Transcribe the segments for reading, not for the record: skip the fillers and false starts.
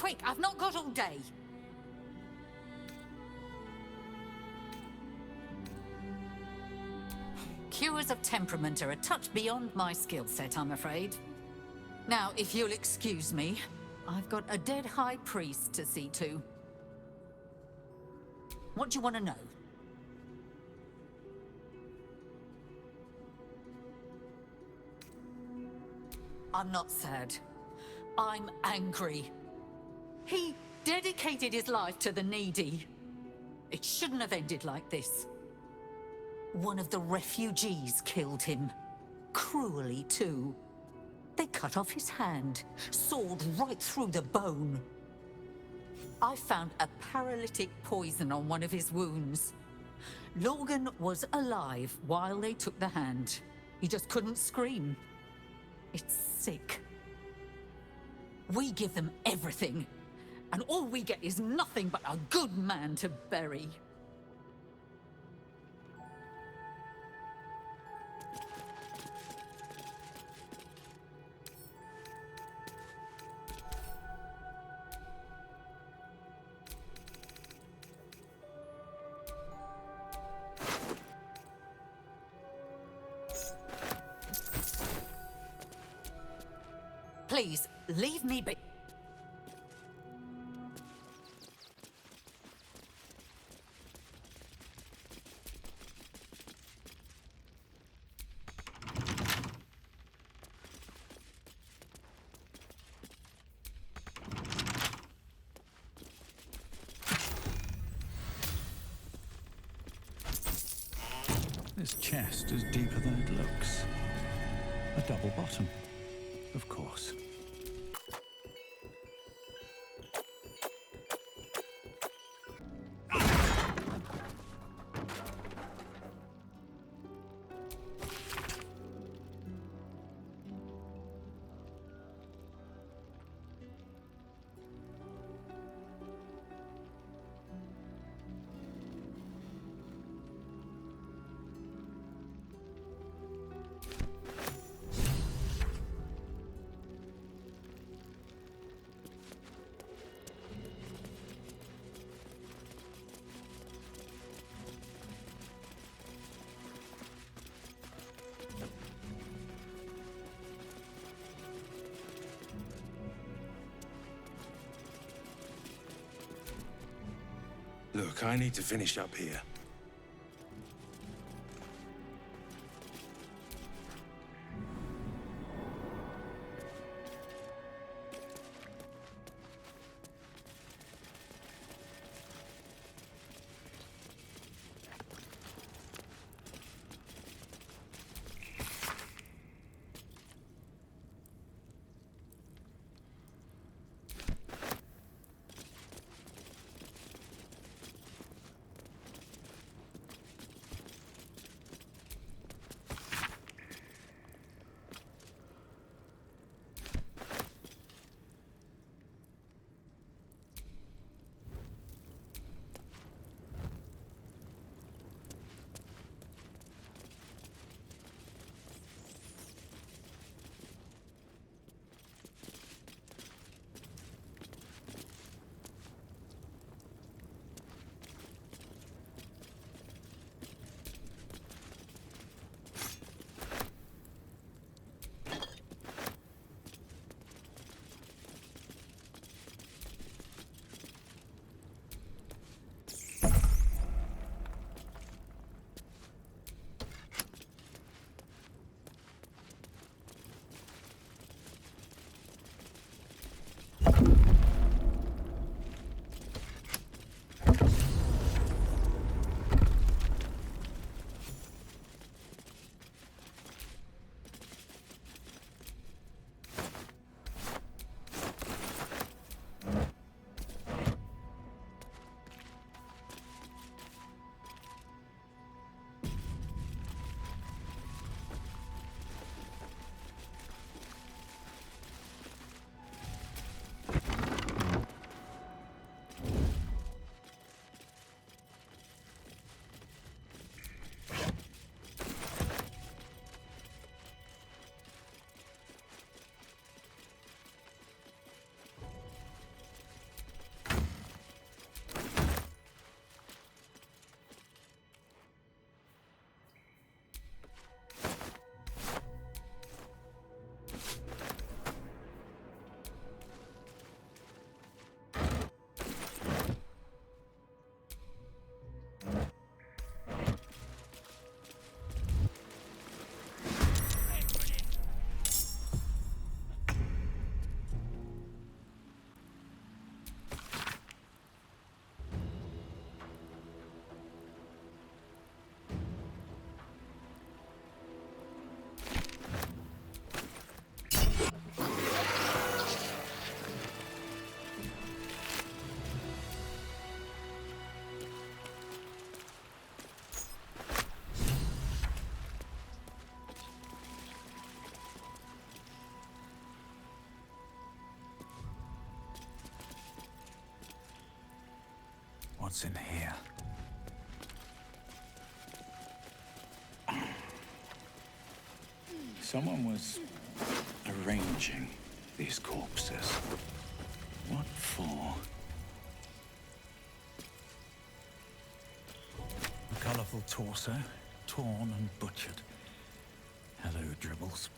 quick, I've not got all day. Cures of temperament are a touch beyond my skill set, I'm afraid. Now, if you'll excuse me, I've got a dead high priest to see to. What do you want to know? I'm not sad. I'm angry. He dedicated his life to the needy. It shouldn't have ended like this. One of the refugees killed him. Cruelly, too. They cut off his hand, sawed right through the bone. I found a paralytic poison on one of his wounds. Logan was alive while they took the hand. He just couldn't scream. It's sick. We give them everything, and all we get is nothing but a good man to bury. Please, leave me be. This chest is deeper than it looks. A double bottom, of course. Look, I need to finish up here. what's in here. Someone was arranging these corpses. What for? A colourful torso, torn and butchered. Hello, Dribbles.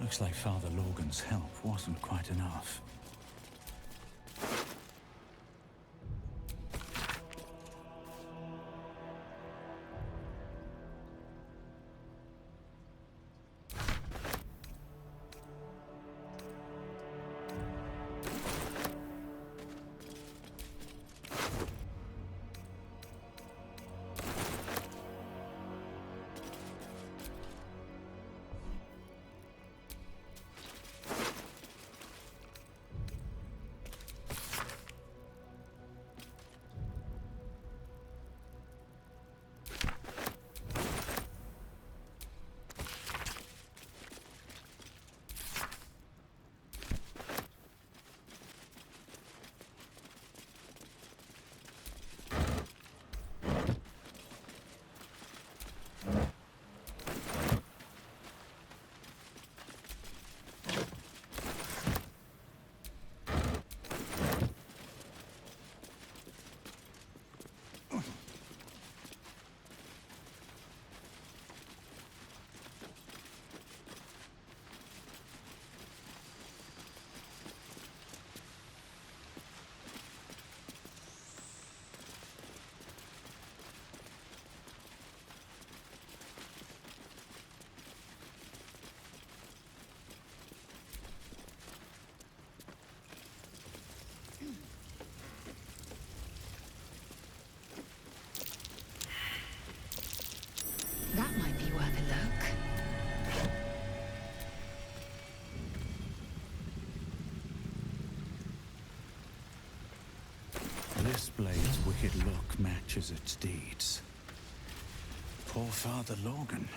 Looks like Father Logan's help wasn't quite enough. That might be worth a look. This blade's wicked look matches its deeds. Poor Father Logan.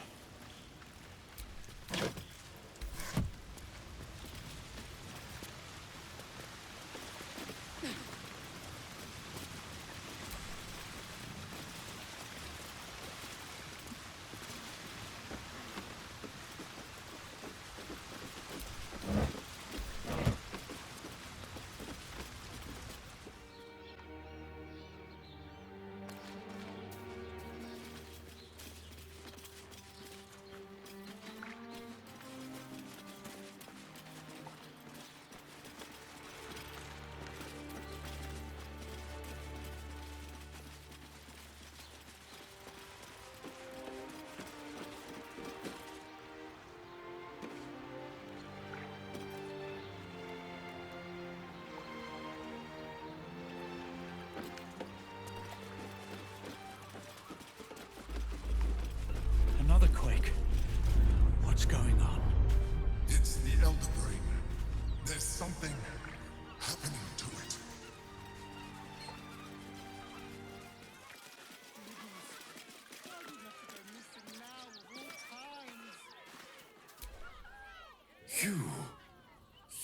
Another quake. What's going on? It's the Elder Brain. There's something happening to it.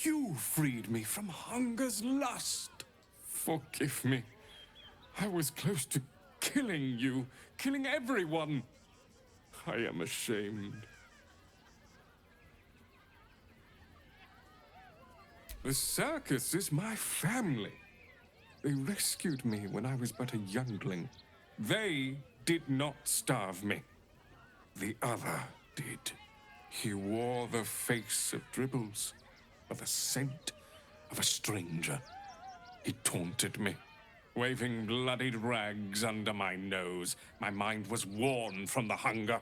You freed me from hunger's lust. Forgive me. I was close to killing you, killing everyone. I am ashamed. The circus is my family. They rescued me when I was but a youngling. They did not starve me. The other did. He wore the face of Dribbles, or the scent of a stranger. He taunted me, waving bloodied rags under my nose. My mind was worn from the hunger.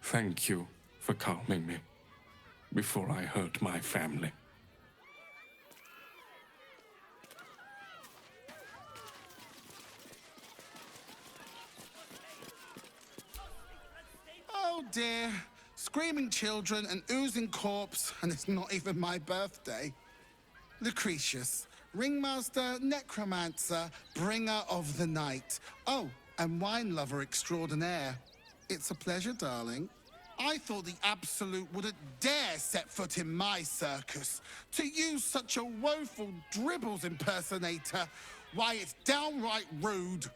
Thank you for calming me before I hurt my family. Oh dear. Screaming children, an oozing corpse, and it's not even my birthday. Lucretius, ringmaster, necromancer, bringer of the night. Oh, and wine lover extraordinaire. It's a pleasure, darling. I thought the Absolute wouldn't dare set foot in my circus. To use such a woeful dribbles impersonator, why, it's downright rude.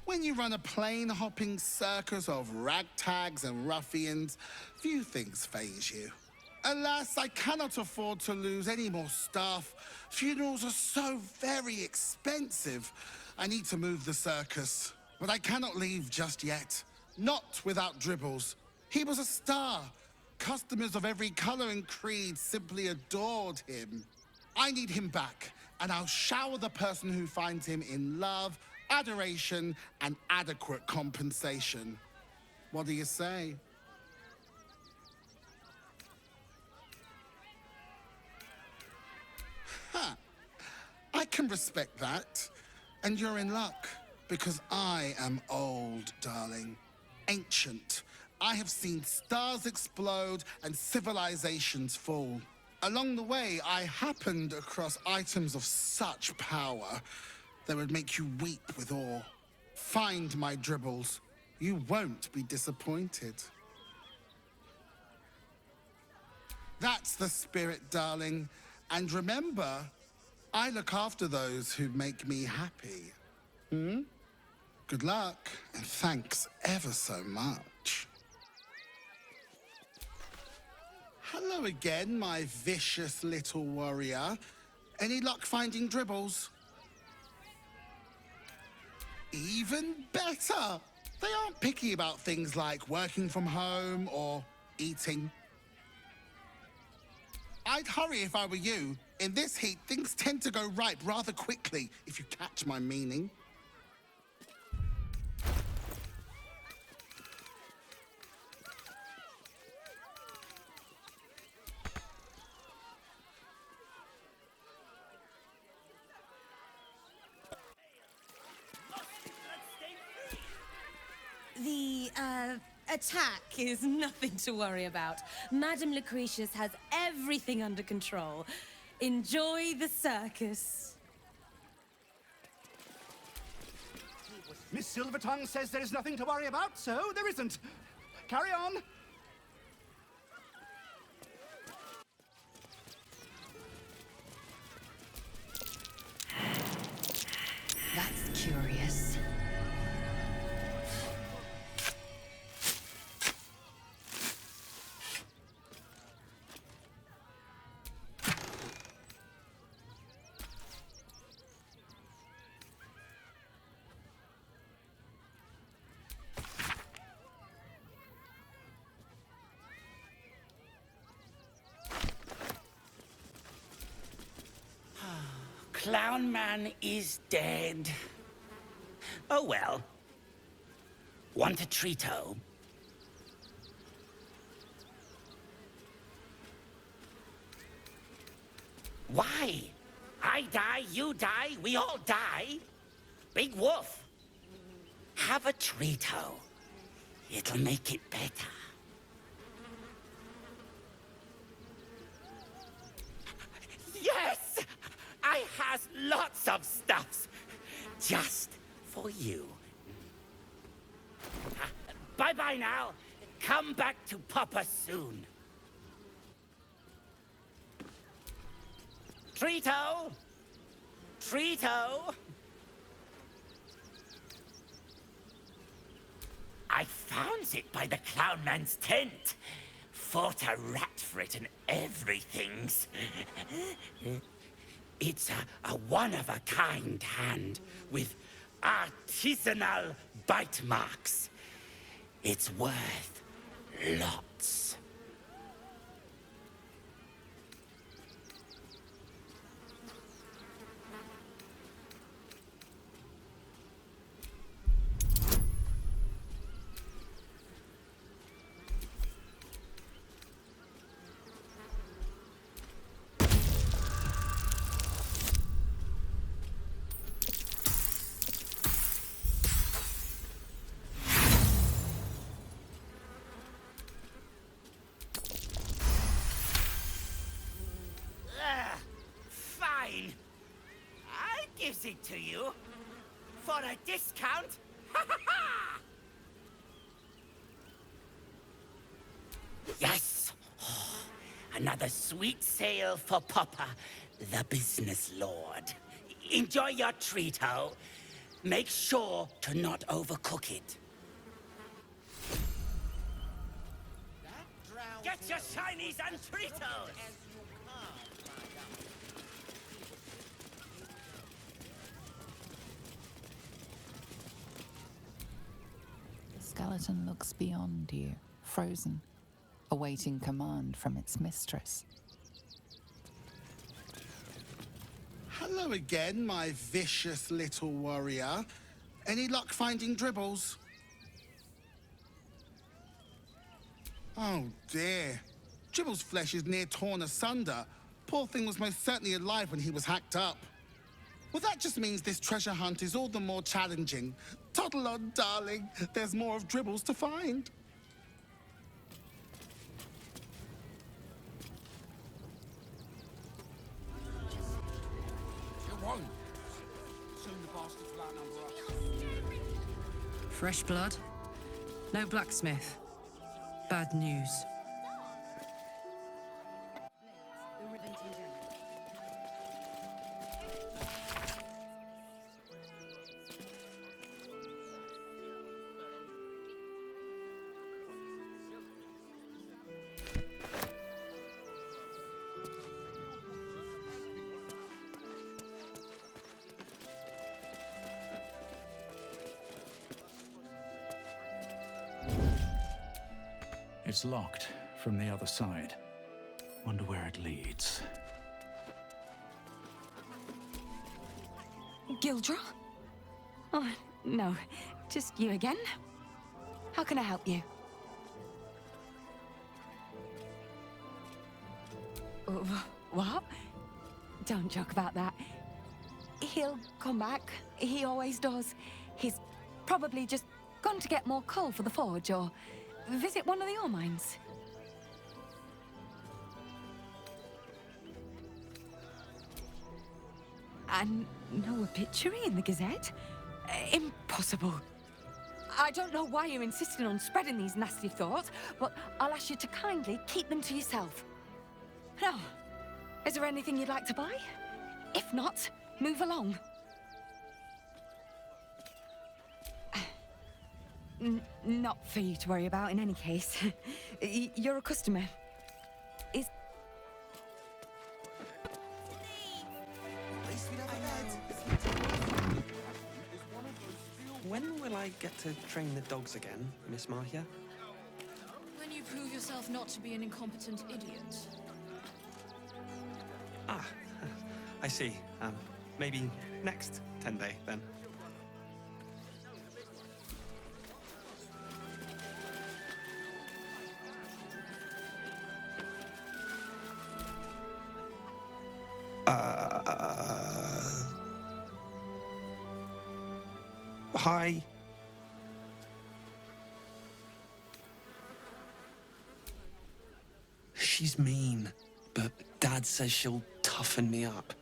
When you run a plain-hopping circus of ragtags and ruffians, few things faze you. Alas, I cannot afford to lose any more staff. Funerals are so very expensive. I need to move the circus, but I cannot leave just yet. Not without Dribbles. He was a star. Customers of every color and creed simply adored him. I need him back, and I'll shower the person who finds him in love, adoration, and adequate compensation. What do you say? I can respect that. And you're in luck, because I am old, darling. Ancient. I have seen stars explode and civilizations fall. Along the way, I happened across items of such power that would make you weep with awe. Find my Dribbles. You won't be disappointed. That's the spirit, darling. And remember, I look after those who make me happy. Good luck, and thanks ever so much. Hello again, my vicious little warrior. Any luck finding Dribbles? Even better! They aren't picky about things like working from home or eating. I'd hurry if I were you. In this heat, things tend to go ripe rather quickly, if you catch my meaning. The, attack is nothing to worry about. Madame Lucretius has everything under control. Enjoy the circus. Miss Silvertongue says there is nothing to worry about, so there isn't. Carry on. That's curious. Clown Man is dead. Oh well. Want a treat-o? Why? I die, you die, we all die. Big Wolf. Have a treat-o. It'll make it better. Yes! I has lots of stuffs. Just for you. Bye-bye now. Come back to Papa soon. Treat-o! Treat-o! I found it by the Clown Man's tent. Fought a rat for it and everything's. It's a one-of-a-kind hand with artisanal bite marks. It's worth Lots. Fine. I gives it to you. For a discount. Ha ha ha! Yes. Another sweet sale for Papa, the business lord. Enjoy your treat, ho. Make sure to not overcook it. Get your shinies and treatos! The skeleton looks beyond you, frozen, awaiting command from its mistress. Hello again, my vicious little warrior. Any luck finding dribbles? Oh dear. Dribble's flesh is near torn asunder. Poor thing was most certainly alive when he was hacked up. Well, that just means this treasure hunt is all the more challenging. Toddle on, darling. There's more of Dribbles to find. You won't. Soon the bastards will outnumber us. Fresh blood? No blacksmith. Bad news. It's locked from the other side. Wonder where it leads. Gildra? Oh, no. Just you again? How can I help you? What? Don't joke about that. He'll come back. He always does. He's probably just gone to get more coal for the forge or visit one of the ore mines. And no obituary in the Gazette? Impossible. I don't know why you're insisting on spreading these nasty thoughts, but I'll ask you to kindly keep them to yourself. Now, is there anything you'd like to buy? If not, move along. Not for you to worry about in any case. You're a customer. Is... When will I get to train the dogs again, Miss Mahia? When you prove yourself not to be an incompetent idiot. Ah, I see. Maybe next 10-day, then. Hi. She's mean, but Dad says she'll toughen me up.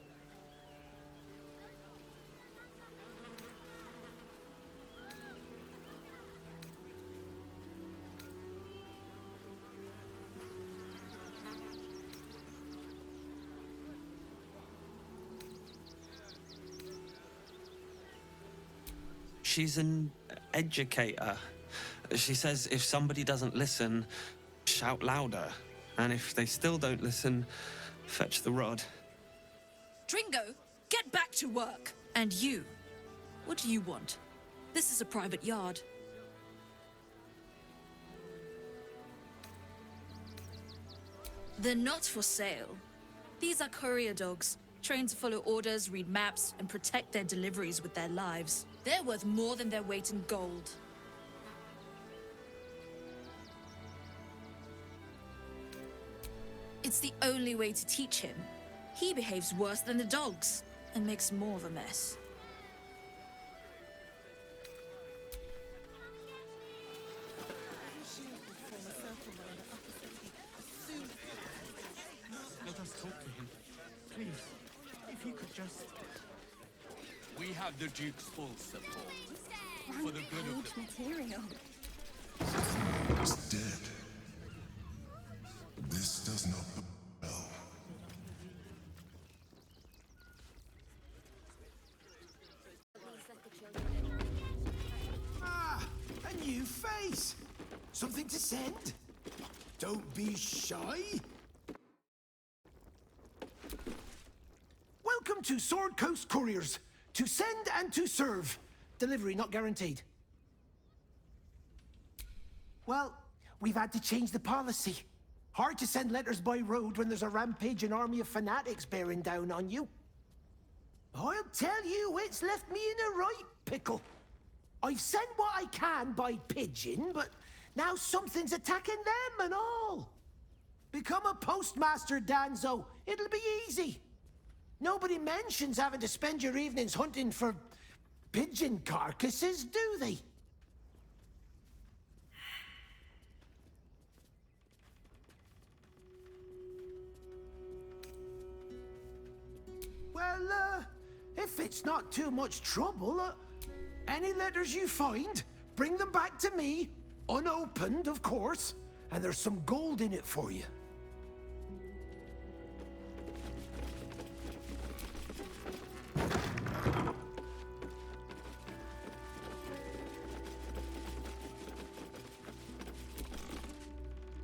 She's an educator. She says if somebody doesn't listen, shout louder. And if they still don't listen, fetch the rod. Dringo, get back to work. And you, what do you want? This is a private yard. They're not for sale. These are courier dogs, trained to follow orders, read maps, and protect their deliveries with their lives. They're worth more than their weight in gold. It's the only way to teach him. He behaves worse than the dogs, and makes more of a mess. Let us talk to him. Please, if you could just... We have the Duke's full support. For the good of the... material. It's dead. This does not bode well. Ah, a new face. Something to send? Don't be shy. Welcome to Sword Coast Couriers. To send and to serve. Delivery not guaranteed. Well, we've had to change the policy. Hard to send letters by road when there's a rampaging army of fanatics bearing down on you. I'll tell you, it's left me in a right pickle. I've sent what I can by pigeon, but now something's attacking them and all. Become a postmaster, Danzo. It'll be easy. Nobody mentions having to spend your evenings hunting for pigeon carcasses, do they? Well, if it's not too much trouble, any letters you find, bring them back to me, unopened, of course, and there's some gold in it for you.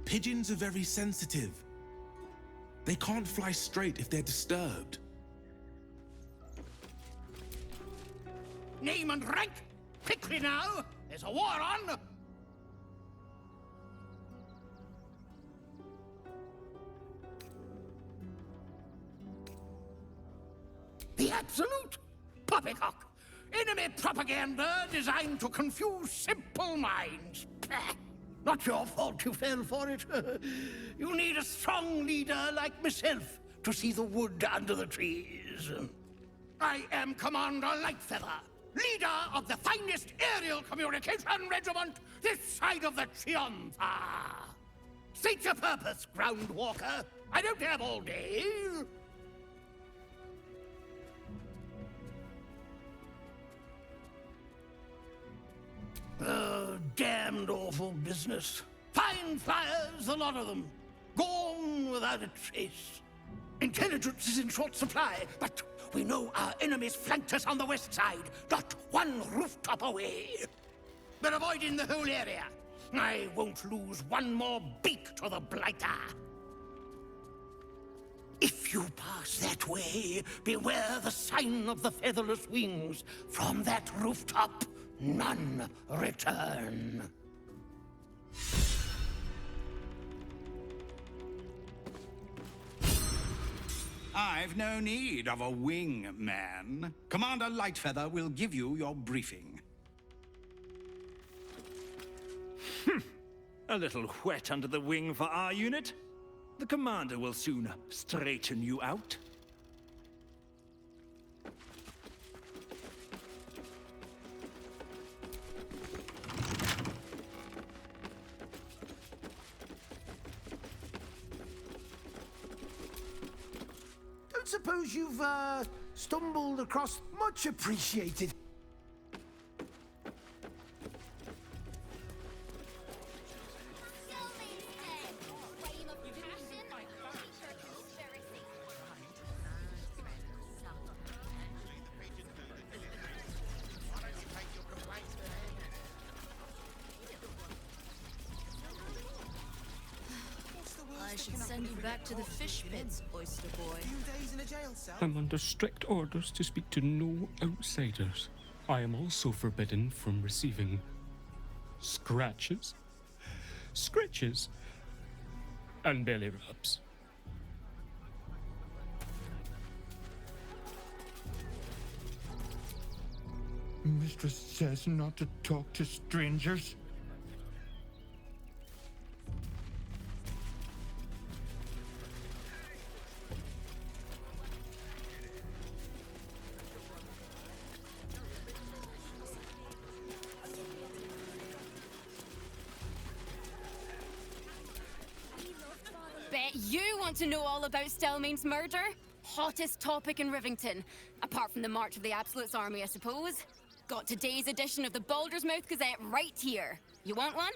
Pigeons are very sensitive. They can't fly straight if they're disturbed. Name and rank! Quickly now! There's a war on! The absolute poppycock! Enemy propaganda designed to confuse simple minds. Pah! Not your fault you fell for it. You need a strong leader like myself to see the wood under the trees. I am Commander Lightfeather, leader of the finest aerial communication regiment this side of the Triumpha. State your purpose, Groundwalker. I don't have all day. Damned awful business. Fine flyers, a lot of them. Gone without a trace. Intelligence is in short supply, but we know our enemies flanked us on the west side, not one rooftop away. We're avoiding the whole area. I won't lose one more beak to the blighter. If you pass that way, beware the sign of the featherless wings. From that rooftop, none return. I've no need of a wing man. Commander Lightfeather will give you your briefing. A little wet under the wing for our unit. The commander will soon straighten you out. Don't suppose you've, stumbled across much appreciated. I should send you back to the fish pits, Oyster Boy. I'm under strict orders to speak to no outsiders. I am also forbidden from receiving scratches, scritches, and belly rubs. Mistress says not to talk to strangers. Bet you want to know all about Stelmane's murder? Hottest topic in Rivington. Apart from the March of the Absolute's army, I suppose. Got today's edition of the Baldur's Mouth Gazette right here. You want one?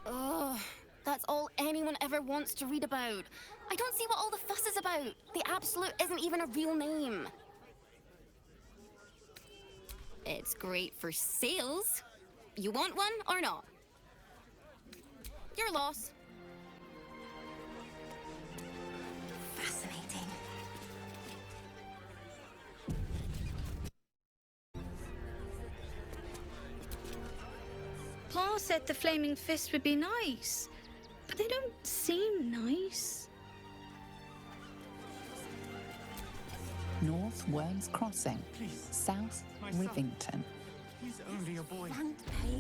Ugh, that's all anyone ever wants to read about. I don't see what all the fuss is about. The Absolute isn't even a real name. It's great for sales. You want one or not? Your loss. Fascinating. Pa said the Flaming Fist would be nice, but they don't seem nice. North Worms Crossing, South Rivington. He's only a boy.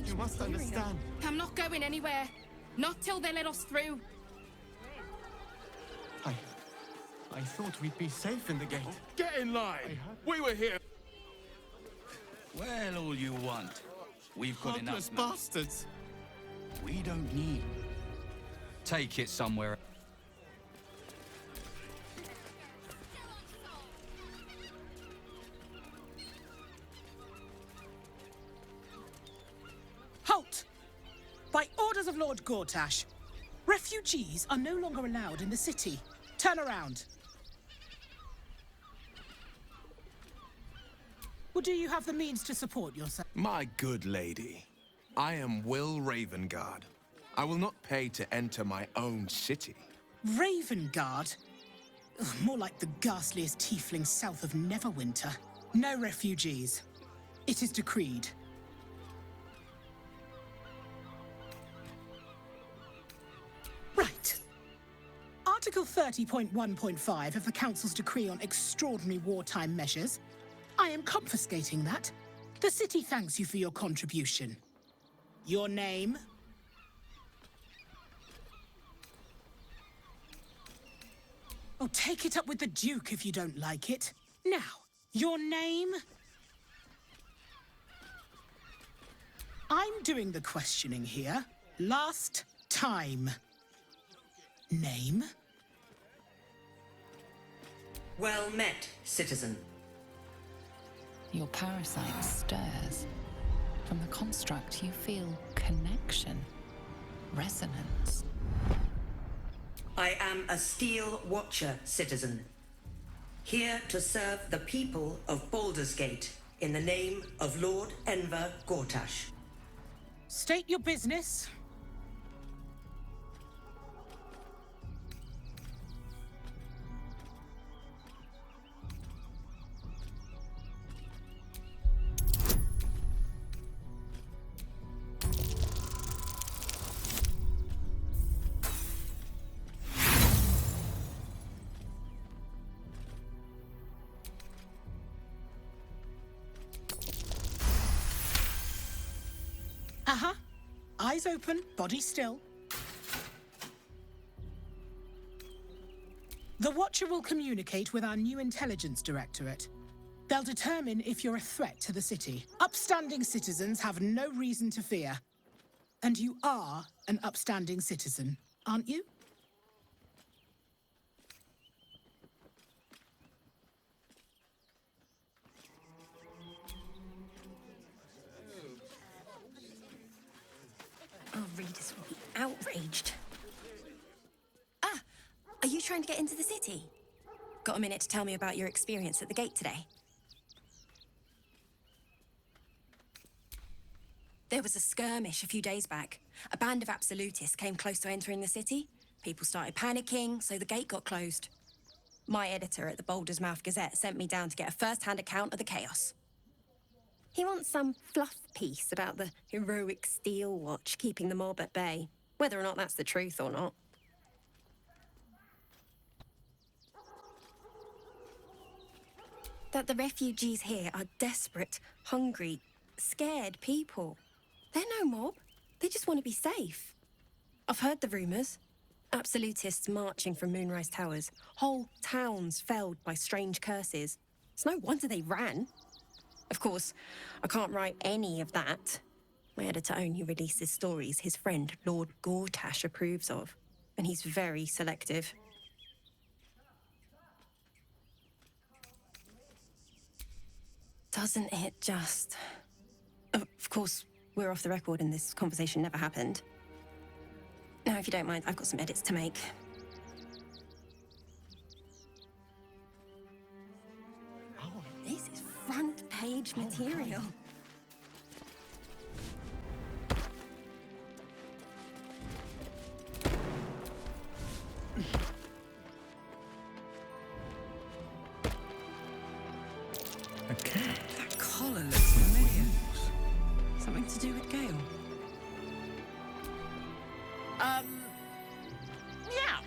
You must understand. I'm not going anywhere. Not till they let us through. I thought we'd be safe in the gate. Get in line! We were here. Well, all you want. We've got Heartless enough. bastards. We don't need. Take it somewhere. Halt! By orders of Lord Gortash, refugees are no longer allowed in the city. Turn around. Well, do you have the means to support yourself? My good lady, I am Will Ravengard. I will not pay to enter my own city. Ravengard? Ugh, more like the ghastliest tiefling south of Neverwinter. No refugees. It is decreed. Right. Article 30.1.5 of the Council's decree on extraordinary wartime measures. I am confiscating that. The city thanks you for your contribution. Your name? Oh, take it up with the Duke if you don't like it. Now, your name? I'm doing the questioning here. Last time. Name? Well met, citizen. Your parasite stirs. From the construct, you feel connection, resonance. I am a Steel Watcher, citizen. Here to serve the people of Baldur's Gate in the name of Lord Enver Gortash. State your business. Uh-huh. Eyes open, body still. The Watcher will communicate with our new intelligence directorate. They'll determine if you're a threat to the city. Upstanding citizens have no reason to fear. And you are an upstanding citizen, aren't you? Our readers will be outraged. Ah, are you trying to get into the city? Got a minute to tell me about your experience at the gate today? There was a skirmish a few days back. A band of absolutists came close to entering the city. People started panicking, so the gate got closed. My editor at the Baldur's Mouth Gazette sent me down to get a first-hand account of the chaos. He wants some fluff piece about the heroic Steel Watch keeping the mob at bay, whether or not that's the truth or not. that the refugees here are desperate, hungry, scared people. They're no mob. They just want to be safe. I've heard the rumours. Absolutists marching from Moonrise Towers. Whole towns felled by strange curses. It's no wonder they ran. Of course, I can't write any of that. My editor only releases stories his friend Lord Gortash approves of, and he's very selective. Doesn't it just... Of course, we're off the record and this conversation never happened. Now, if you don't mind, I've got some edits to make. Oh, this is front page material. A cat. That collar looks familiar. Something to do with Gale? Yeah.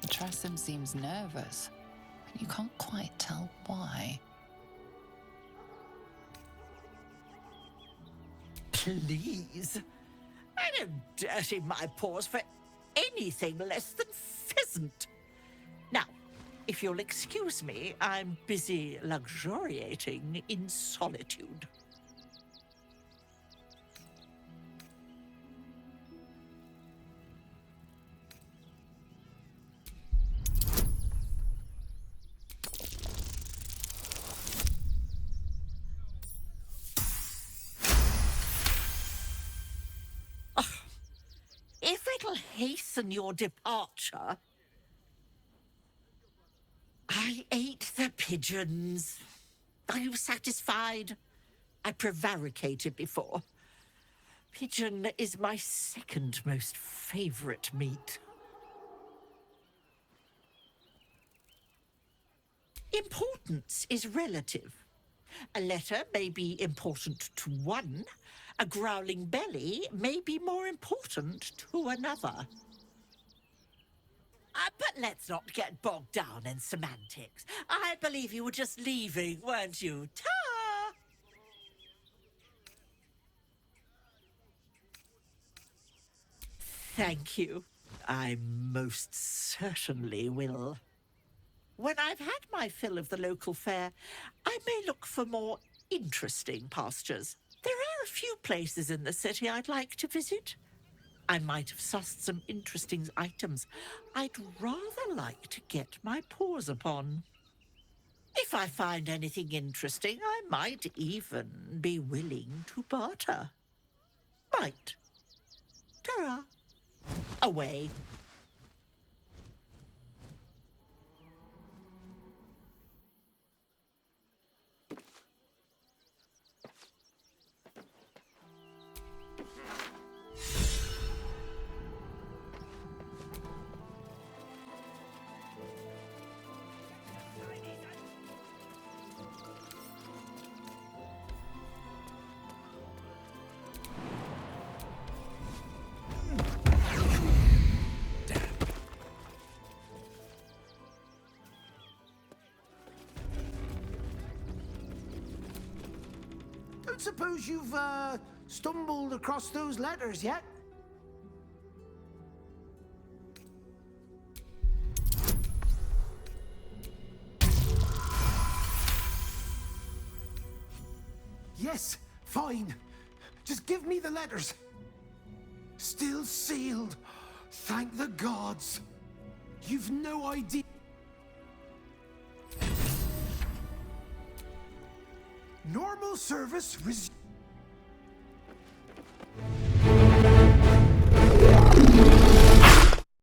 Tressum seems nervous, but you can't quite tell why. Please. I don't dirty my paws for anything less than pheasant. Now, if you'll excuse me, I'm busy luxuriating in solitude. If it'll hasten your departure... I ate the pigeons. Are you satisfied? I prevaricated before. Pigeon is my second most favorite meat. Importance is relative. A letter may be important to one. A growling belly may be more important to another. But let's not get bogged down in semantics. I believe you were just leaving, weren't you? Ta! Thank you. I most certainly will. When I've had my fill of the local fare, I may look for more interesting pastures. There are a few places in the city I'd like to visit. I might have sussed some interesting items I'd rather like to get my paws upon. If I find anything interesting, I might even be willing to barter. Right. Ta-ra. Away. Don't suppose you've, stumbled across those letters yet? Yes, fine. Just give me the letters. Still sealed. Thank the gods. You've no idea. Normal service resumed.